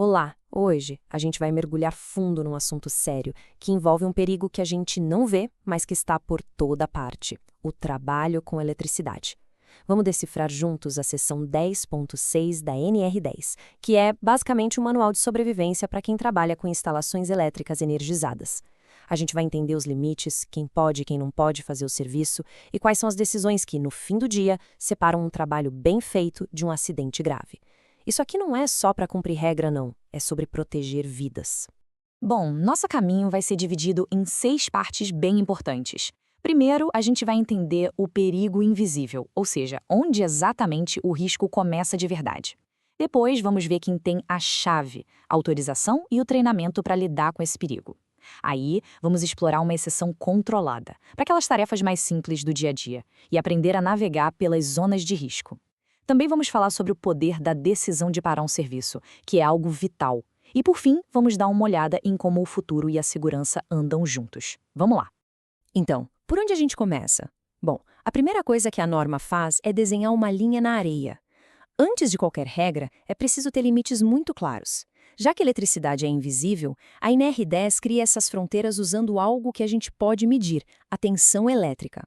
Olá! Hoje a gente vai mergulhar fundo num assunto sério que envolve um perigo que a gente não vê, mas que está por toda parte: o trabalho com eletricidade. Vamos decifrar juntos a seção 10.6 da NR10, que é basicamente um manual de sobrevivência para quem trabalha com instalações elétricas energizadas. A gente vai entender os limites, quem pode e quem não pode fazer o serviço e quais são as decisões que, no fim do dia, separam um trabalho bem feito de um acidente grave. Isso aqui não é só para cumprir regra, não. É sobre proteger vidas. Bom, nosso caminho vai ser dividido em 6 partes bem importantes. Primeiro, a gente vai entender o perigo invisível, ou seja, onde exatamente o risco começa de verdade. Depois, vamos ver quem tem a chave, a autorização e o treinamento para lidar com esse perigo. Aí, vamos explorar uma exceção controlada, para aquelas tarefas mais simples do dia a dia, e aprender a navegar pelas zonas de risco. Também vamos falar sobre o poder da decisão de parar um serviço, que é algo vital. E, por fim, vamos dar uma olhada em como o futuro e a segurança andam juntos. Vamos lá! Então, por onde a gente começa? Bom, a primeira coisa que a norma faz é desenhar uma linha na areia. Antes de qualquer regra, é preciso ter limites muito claros. Já que a eletricidade é invisível, a NR10 cria essas fronteiras usando algo que a gente pode medir: a tensão elétrica.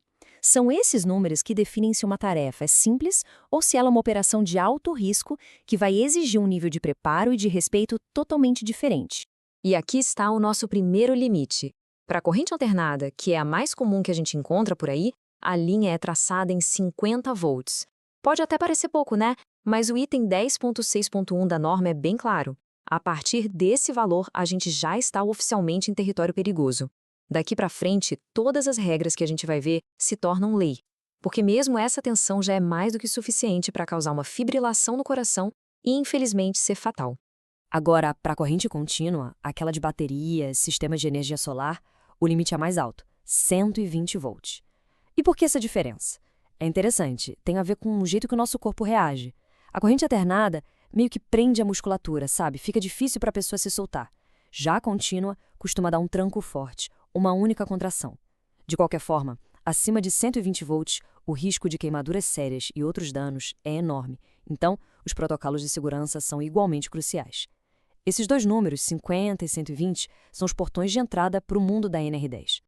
São esses números que definem se uma tarefa é simples ou se ela é uma operação de alto risco que vai exigir um nível de preparo e de respeito totalmente diferente. E aqui está o nosso primeiro limite. Para a corrente alternada, que é a mais comum que a gente encontra por aí, a linha é traçada em 50 volts. Pode até parecer pouco, né? Mas o item 10.6.1 da norma é bem claro. A partir desse valor, a gente já está oficialmente em território perigoso. Daqui para frente, todas as regras que a gente vai ver se tornam lei, porque mesmo essa tensão já é mais do que suficiente para causar uma fibrilação no coração e, infelizmente, ser fatal. Agora, para a corrente contínua, aquela de baterias, sistemas de energia solar, o limite é mais alto, 120 volts. E por que essa diferença? É interessante, tem a ver com o jeito que o nosso corpo reage. A corrente alternada meio que prende a musculatura, sabe? Fica difícil para a pessoa se soltar. Já a contínua costuma dar um tranco forte, uma única contração. De qualquer forma, acima de 120 volts, o risco de queimaduras sérias e outros danos é enorme. Então, os protocolos de segurança são igualmente cruciais. Esses dois números, 50 e 120, são os portões de entrada para o mundo da NR10.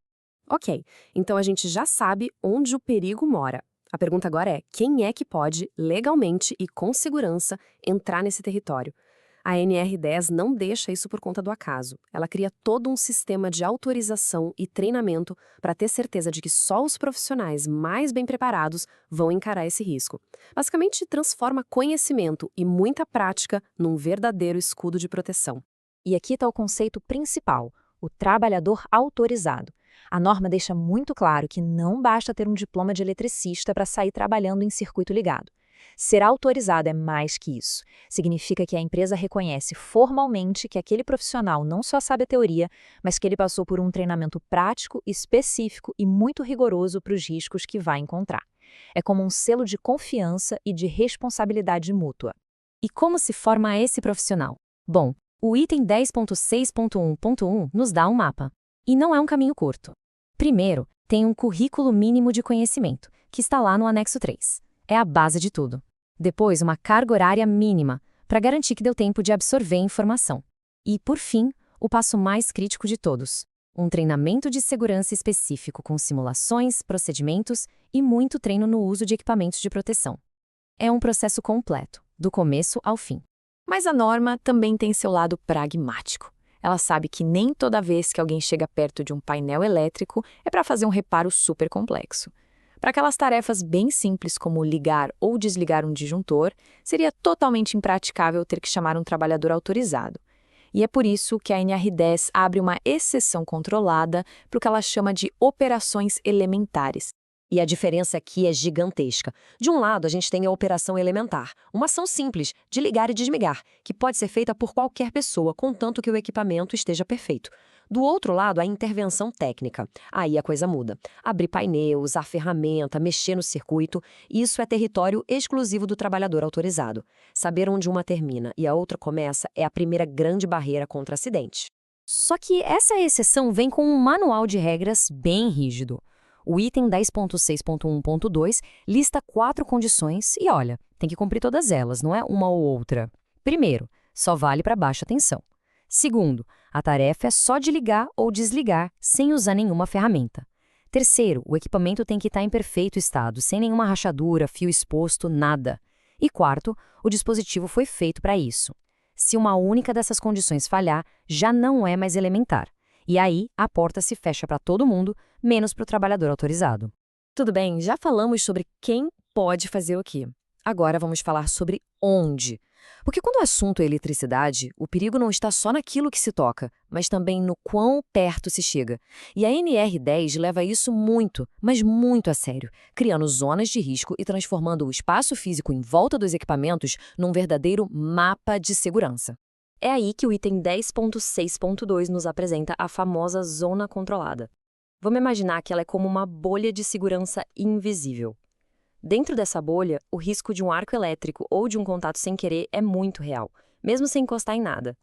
Ok, então a gente já sabe onde o perigo mora. A pergunta agora é: quem é que pode, legalmente e com segurança, entrar nesse território? A NR10 não deixa isso por conta do acaso. Ela cria todo um sistema de autorização e treinamento para ter certeza de que só os profissionais mais bem preparados vão encarar esse risco. Basicamente, transforma conhecimento e muita prática num verdadeiro escudo de proteção. E aqui está o conceito principal, o trabalhador autorizado. A norma deixa muito claro que não basta ter um diploma de eletricista para sair trabalhando em circuito ligado. Ser autorizado é mais que isso. Significa que a empresa reconhece formalmente que aquele profissional não só sabe a teoria, mas que ele passou por um treinamento prático, específico e muito rigoroso para os riscos que vai encontrar. É como um selo de confiança e de responsabilidade mútua. E como se forma esse profissional? Bom, o item 10.6.1.1 nos dá um mapa. E não é um caminho curto. Primeiro, tem um currículo mínimo de conhecimento, que está lá no anexo 3. É a base de tudo. Depois, uma carga horária mínima, para garantir que deu tempo de absorver a informação. E, por fim, o passo mais crítico de todos: um treinamento de segurança específico com simulações, procedimentos e muito treino no uso de equipamentos de proteção. É um processo completo, do começo ao fim. Mas a norma também tem seu lado pragmático. Ela sabe que nem toda vez que alguém chega perto de um painel elétrico é para fazer um reparo super complexo. Para aquelas tarefas bem simples como ligar ou desligar um disjuntor, seria totalmente impraticável ter que chamar um trabalhador autorizado. E é por isso que a NR10 abre uma exceção controlada para o que ela chama de operações elementares. E a diferença aqui é gigantesca. De um lado, a gente tem a operação elementar, uma ação simples de ligar e desligar, que pode ser feita por qualquer pessoa, contanto que o equipamento esteja perfeito. Do outro lado, a intervenção técnica. Aí a coisa muda. Abrir painel, usar ferramenta, mexer no circuito, isso é território exclusivo do trabalhador autorizado. Saber onde uma termina e a outra começa é a primeira grande barreira contra acidentes. Só que essa exceção vem com um manual de regras bem rígido. O item 10.6.1.2 lista 4 condições e olha, tem que cumprir todas elas, não é uma ou outra. Primeiro, só vale para baixa tensão. Segundo, a tarefa é só de ligar ou desligar, sem usar nenhuma ferramenta. Terceiro, o equipamento tem que estar em perfeito estado, sem nenhuma rachadura, fio exposto, nada. E quarto, o dispositivo foi feito para isso. Se uma única dessas condições falhar, já não é mais elementar. E aí, a porta se fecha para todo mundo, menos para o trabalhador autorizado. Tudo bem, já falamos sobre quem pode fazer o quê. Agora vamos falar sobre onde. Porque quando o assunto é eletricidade, o perigo não está só naquilo que se toca, mas também no quão perto se chega. E a NR10 leva isso muito, mas muito a sério, criando zonas de risco e transformando o espaço físico em volta dos equipamentos num verdadeiro mapa de segurança. É aí que o item 10.6.2 nos apresenta a famosa zona controlada. Vamos imaginar que ela é como uma bolha de segurança invisível. Dentro dessa bolha, o risco de um arco elétrico ou de um contato sem querer é muito real, mesmo sem encostar em nada.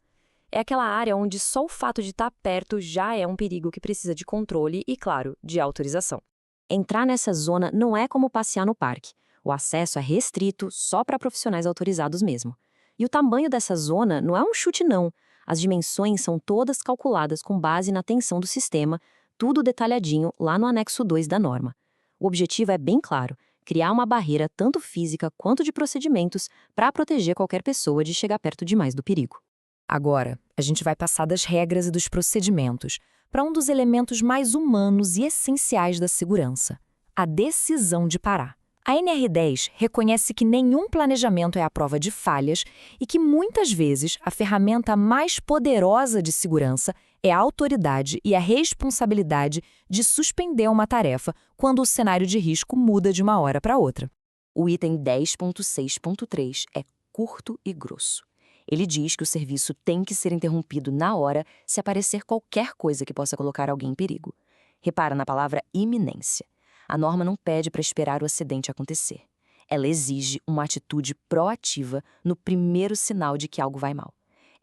É aquela área onde só o fato de estar perto já é um perigo que precisa de controle e, claro, de autorização. Entrar nessa zona não é como passear no parque. O acesso é restrito só para profissionais autorizados mesmo. E o tamanho dessa zona não é um chute não. As dimensões são todas calculadas com base na tensão do sistema, tudo detalhadinho lá no anexo 2 da norma. O objetivo é bem claro: criar uma barreira tanto física quanto de procedimentos para proteger qualquer pessoa de chegar perto demais do perigo. Agora, a gente vai passar das regras e dos procedimentos para um dos elementos mais humanos e essenciais da segurança: a decisão de parar. A NR10 reconhece que nenhum planejamento é a prova de falhas e que muitas vezes a ferramenta mais poderosa de segurança é a autoridade e a responsabilidade de suspender uma tarefa quando o cenário de risco muda de uma hora para outra. O item 10.6.3 é curto e grosso. Ele diz que o serviço tem que ser interrompido na hora se aparecer qualquer coisa que possa colocar alguém em perigo. Repara na palavra iminência. A norma não pede para esperar o acidente acontecer. Ela exige uma atitude proativa no primeiro sinal de que algo vai mal.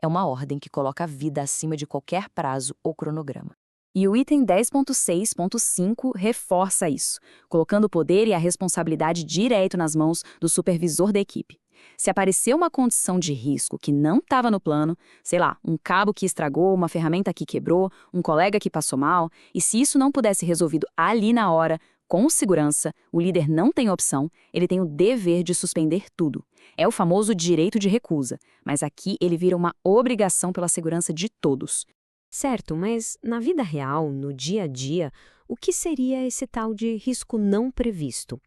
É uma ordem que coloca a vida acima de qualquer prazo ou cronograma. E o item 10.6.5 reforça isso, colocando o poder e a responsabilidade direto nas mãos do supervisor da equipe. Se aparecer uma condição de risco que não estava no plano, sei lá, um cabo que estragou, uma ferramenta que quebrou, um colega que passou mal, e se isso não pudesse ser resolvido ali na hora, com segurança, o líder não tem opção, ele tem o dever de suspender tudo. É o famoso direito de recusa, mas aqui ele vira uma obrigação pela segurança de todos. Certo, mas na vida real, no dia a dia, o que seria esse tal de risco não previsto?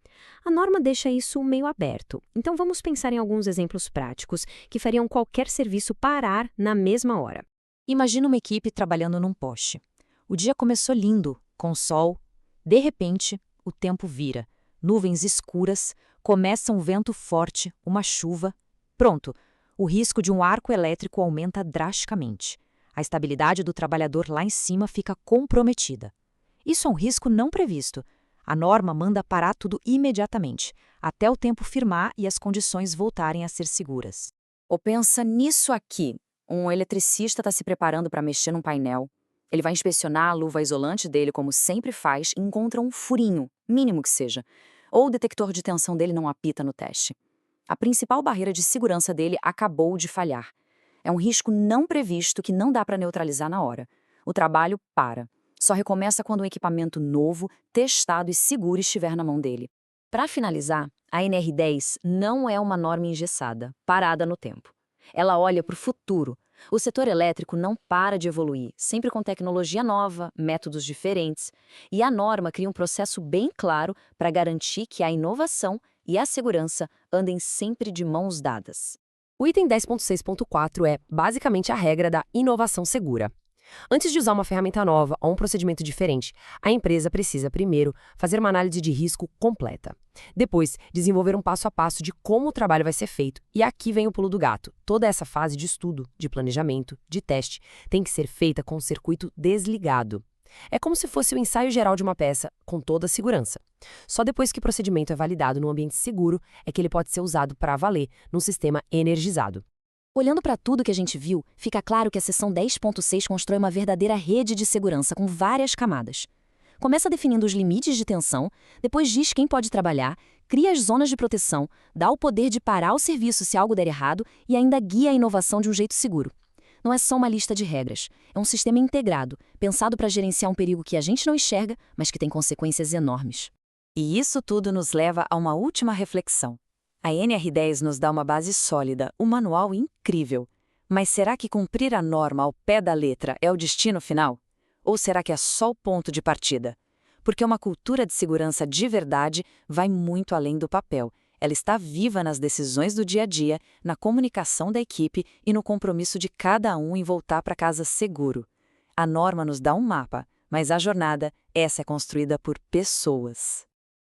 A norma deixa isso meio aberto, então vamos pensar em alguns exemplos práticos que fariam qualquer serviço parar na mesma hora. Imagina uma equipe trabalhando num poste. O dia começou lindo, com sol. De repente, o tempo vira. Nuvens escuras, começa um vento forte, uma chuva. Pronto, o risco de um arco elétrico aumenta drasticamente. A estabilidade do trabalhador lá em cima fica comprometida. Isso é um risco não previsto. A norma manda parar tudo imediatamente, até o tempo firmar e as condições voltarem a ser seguras. Ou pensa nisso aqui. Um eletricista está se preparando para mexer num painel. Ele vai inspecionar a luva isolante dele, como sempre faz, e encontra um furinho, mínimo que seja. Ou o detector de tensão dele não apita no teste. A principal barreira de segurança dele acabou de falhar. É um risco não previsto que não dá para neutralizar na hora. O trabalho para. Só recomeça quando um equipamento novo, testado e seguro estiver na mão dele. Para finalizar, a NR10 não é uma norma engessada, parada no tempo. Ela olha para o futuro. O setor elétrico não para de evoluir, sempre com tecnologia nova, métodos diferentes. E a norma cria um processo bem claro para garantir que a inovação e a segurança andem sempre de mãos dadas. O item 10.6.4 é, basicamente, a regra da inovação segura. Antes de usar uma ferramenta nova ou um procedimento diferente, a empresa precisa, primeiro, fazer uma análise de risco completa. Depois, desenvolver um passo a passo de como o trabalho vai ser feito. E aqui vem o pulo do gato. Toda essa fase de estudo, de planejamento, de teste, tem que ser feita com o circuito desligado. É como se fosse o ensaio geral de uma peça, com toda a segurança. Só depois que o procedimento é validado num ambiente seguro, é que ele pode ser usado para valer, num sistema energizado. Olhando para tudo que a gente viu, fica claro que a seção 10.6 constrói uma verdadeira rede de segurança com várias camadas. Começa definindo os limites de tensão, depois diz quem pode trabalhar, cria as zonas de proteção, dá o poder de parar o serviço se algo der errado e ainda guia a inovação de um jeito seguro. Não é só uma lista de regras, é um sistema integrado, pensado para gerenciar um perigo que a gente não enxerga, mas que tem consequências enormes. E isso tudo nos leva a uma última reflexão. A NR10 nos dá uma base sólida, um manual incrível. Mas será que cumprir a norma ao pé da letra é o destino final? Ou será que é só o ponto de partida? Porque uma cultura de segurança de verdade vai muito além do papel. Ela está viva nas decisões do dia a dia, na comunicação da equipe e no compromisso de cada um em voltar para casa seguro. A norma nos dá um mapa, mas a jornada, essa é construída por pessoas.